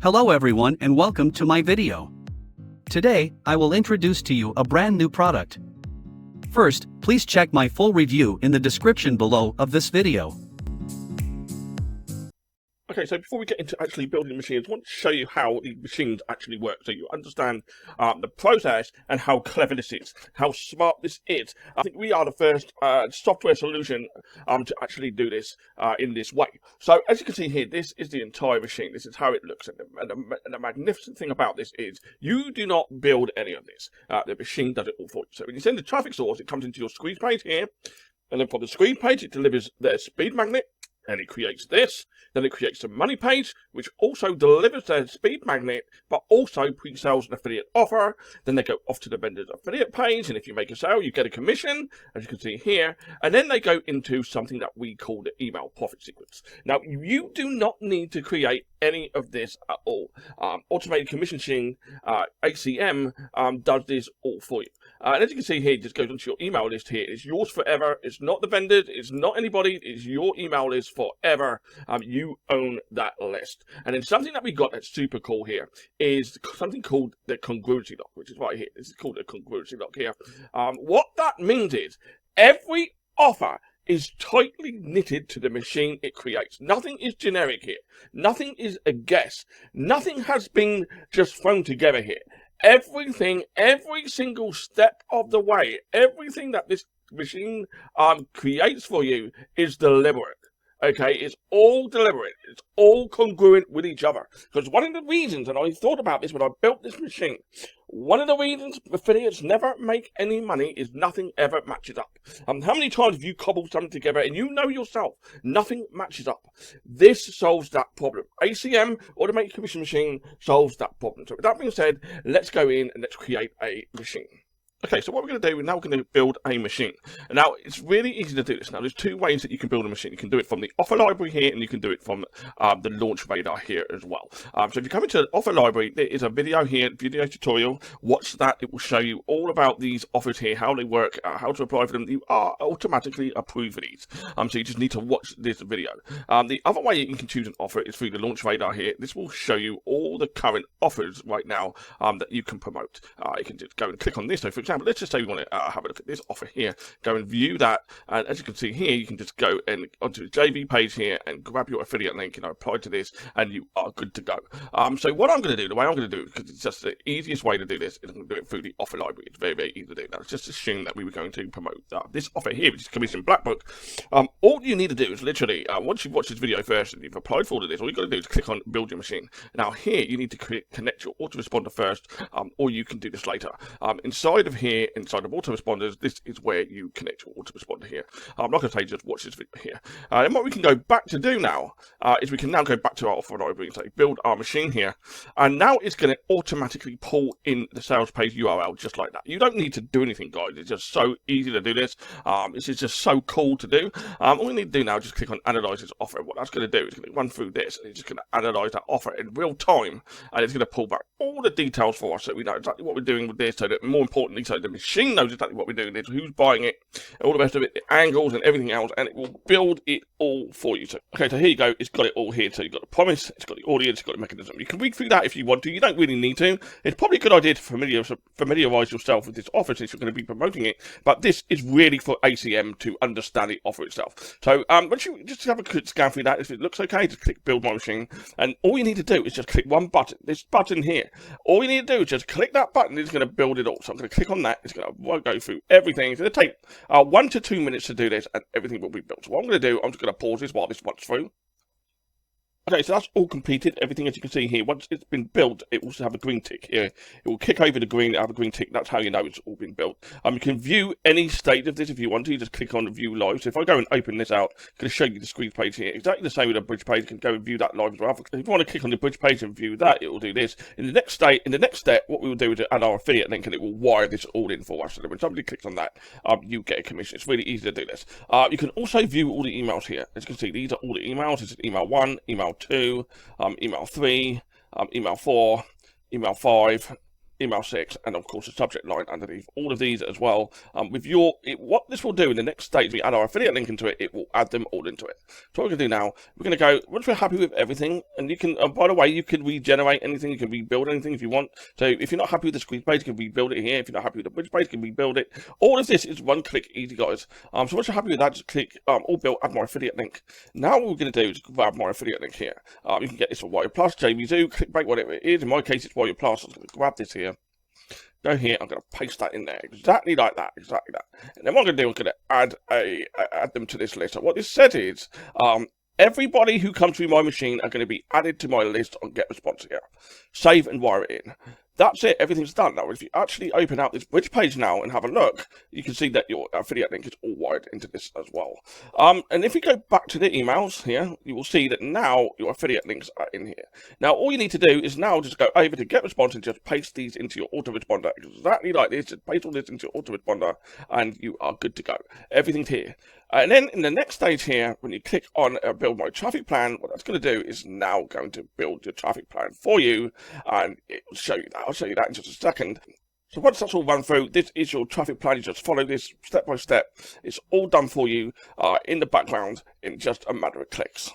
Hello everyone and welcome to my video. Today, I will introduce to you a brand new product. First, please check my full review in the description below of this video. Okay, so before we get into actually building machines, I want to show you how the machines actually work, so you understand the process and how clever this is, how smart this is. I think we are the first software solution to actually do this in this way. So as you can see here, this is the entire machine. This is how it looks, and the magnificent thing about this is you do not build any of this. The machine does it all for you. So when you send the traffic source, it comes into your squeeze page here, and then from the squeeze page, it delivers their speed magnet. And it creates this, then it creates a money page, which also delivers their speed magnet, but also pre-sales an affiliate offer. Then they go off to the vendor's affiliate page, and if you make a sale, you get a commission, as you can see here. And then they go into something that we call the email profit sequence. Now, you do not need to create any of this at all. Automated commission machine, ACM, does this all for you. And as you can see here, it just goes onto your email list here. It's yours forever. It's not the vendor's. It's not anybody. It's your email list forever. You own that list. And then something that we got that's super cool here is something called the congruency lock, which is right here. This is called the congruency lock here. What that means is every offer is tightly knitted to the machine it creates. Nothing is generic here. Nothing is a guess. Nothing has been just thrown together here. Everything, every single step of the way, everything that this machine creates for you is deliberate. Okay, it's all deliberate. It's all congruent with each other. Because one of the reasons, and I thought about this when I built this machine, one of the reasons affiliates never make any money is nothing ever matches up. How many times have you cobbled something together and you know yourself, nothing matches up? This solves that problem. ACM, Automated Commission Machine, solves that problem. So with that being said, let's go in and let's create a machine. Okay, so what we're going to do, now we're going to build a machine. And now, it's really easy to do this. Now, there's two ways that you can build a machine. You can do it from the offer library here, and you can do it from the launch radar here as well. So if you come into the offer library, there is a video here, video tutorial. Watch that. It will show you all about these offers here, how they work, how to apply for them. You are automatically approved for these. So you just need to watch this video. The other way you can choose an offer is through the launch radar here. This will show you all the current offers right now that you can promote. You can just go and click on this. So, for example, let's just say we want to have a look at this offer here. Go and view that, and as you can see here, you can just go and onto the JV page here and grab your affiliate link, apply to this, and you are good to go. So what I'm going to do, the way I'm going to do it, because it's just the easiest way to do this, is I'm going to do it through the offer library. It's very, very easy to do. Now, let's just assume that we were going to promote this offer here, which is Commission Black Book. All you need to do is literally, once you've watched this video first and you've applied for this, all you've got to do is click on Build Your Machine. Now here, you need to connect your autoresponder first, or you can do this later. Inside of autoresponders, this is where you connect your autoresponder here. I'm not going to say just watch this video here. And what we can go back to do now is we can now go back to our offer library and say build our machine here. And now it's going to automatically pull in the sales page URL just like that. You don't need to do anything, guys. It's just so easy to do this. This is just so cool to do. All we need to do now is just click on analyze this offer. What that's going to do is going to run through this, and it's just going to analyze that offer in real time, and it's going to pull back all the details for us so we know exactly what we're doing with this, so that more importantly, so the machine knows exactly what we're doing, who's buying it, all the rest of it, the angles and everything else, and it will build it all for you. So, okay, so here you go. It's got it all here. So you've got the promise, it's got the audience, it's got the mechanism. You can read through that if you want to. You don't really need to. It's probably a good idea to familiarize yourself with this offer since you're going to be promoting it. But this is really for ACM to understand the offer itself. So once you just have a quick scan through that, if it looks okay, just click Build My Machine. And all you need to do is just click one button. This button here. All you need to do is just click that button. It's going to build it all. So I'm going to click on that. It's going to go through everything. It's going to take 1 to 2 minutes to do this, and everything will be built. So what I'm going to do, I'm just going to pause this while this runs through. Okay, so that's all completed. Everything, as you can see here, once it's been built, it will have a green tick here. It will kick over the green, have a green tick. That's how you know it's all been built. You can view any state of this if you want to. You just click on the View Live. So if I go and open this out, I'm going to show you the squeeze page here. Exactly the same with a bridge page. You can go and view that live as well. If you want to click on the bridge page and view that, it will do this. In the next step, what we will do is add our affiliate link, and it will wire this all in for us. So when somebody clicks on that, you get a commission. It's really easy to do this. You can also view all the emails here. As you can see, these are all the emails. This is email 1, email 2, email 3, email 4, email 5, email 6, and of course the subject line underneath all of these as well. What this will do in the next stage, we add our affiliate link into it, it will add them all into it. So what we're going to do now, we're going to go, once we're happy with everything, and you can, by the way, you can regenerate anything, you can rebuild anything if you want. So if you're not happy with the squeeze page, you can rebuild it here. If you're not happy with the bridge page, you can rebuild it. All of this is one click easy, guys. So once you're happy with that, just click all built, add my affiliate link. Now what we're going to do is grab my affiliate link here. You can get this for Wire Plus, JVZoo, clickbait, whatever it is. In my case, it's Wire Plus. I'm going to grab this here. Go here, I'm going to paste that in there, exactly like that, exactly that. And then what I'm going to do, I'm going to add them to this list. So what this says is, everybody who comes through my machine are going to be added to my list on GetResponse here. Save and wire it in. That's it, everything's done. Now, if you actually open out this bridge page now and have a look, you can see that your affiliate link is all wired into this as well. And if you go back to the emails here, you will see that now your affiliate links are in here. Now, all you need to do is now just go over to GetResponse and just paste these into your autoresponder, exactly like this. Just paste all this into your autoresponder, and you are good to go. Everything's here. And then in the next stage here, when you click on build my traffic plan, what that's going to do is now going to build your traffic plan for you, and it will show you that. I'll show you that in just a second. So once that's all run through, this is your traffic plan. You just follow this step by step. It's all done for you in the background in just a matter of clicks.